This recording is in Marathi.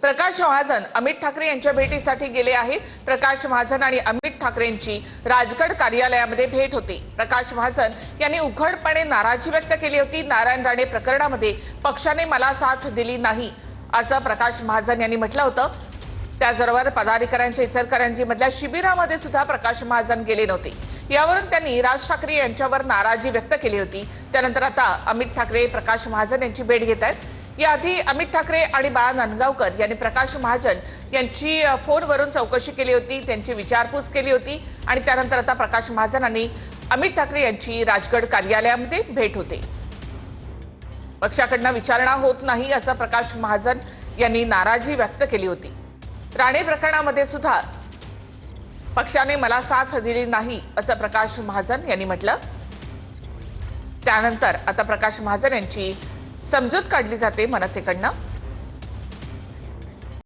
प्रकाश महाजन अमित ठाकरे यांच्या भेटीसाठी गेले आहेत। प्रकाश महाजन आणि अमित ठाकरेंची राजगड कार्यालयामध्ये भेट होती। प्रकाश महाजन यांनी उघडपणे नाराजी व्यक्त केली होती। नारायण राणे प्रकरणामध्ये पक्षाने मला साथ दिली नाही असं प्रकाश महाजन यांनी म्हटलं होतं। त्याचबरोबर पदाधिकाऱ्यांच्या इचलकरंजीमधल्या शिबिरामध्ये सुद्धा प्रकाश महाजन गेले नव्हते। यावरून त्यांनी राज ठाकरे यांच्यावर नाराजी व्यक्त केली होती। त्यानंतर आता अमित ठाकरे प्रकाश महाजन यांची भेट घेत आहेत। याआधी अमित ठाकरे आणि बाळा नांदगावकर यांनी प्रकाश महाजन यांची फोनवरून चौकशी केली होती, त्यांची विचारपूस केली होती आणि त्यानंतर आता प्रकाश महाजनांनी अमित ठाकरे यांची राजगड कार्यालयामध्ये भेट होते। पक्षाकडून विचारणा होत नाही असं प्रकाश महाजन यांनी नाराजी व्यक्त केली होती। राणे प्रकरणामध्ये सुद्धा पक्षाने मला साथ दिली नाही असं प्रकाश महाजन यांनी म्हटलं। त्यानंतर आता प्रकाश महाजन यांची समजूत काढली जाते मनसेकडनं।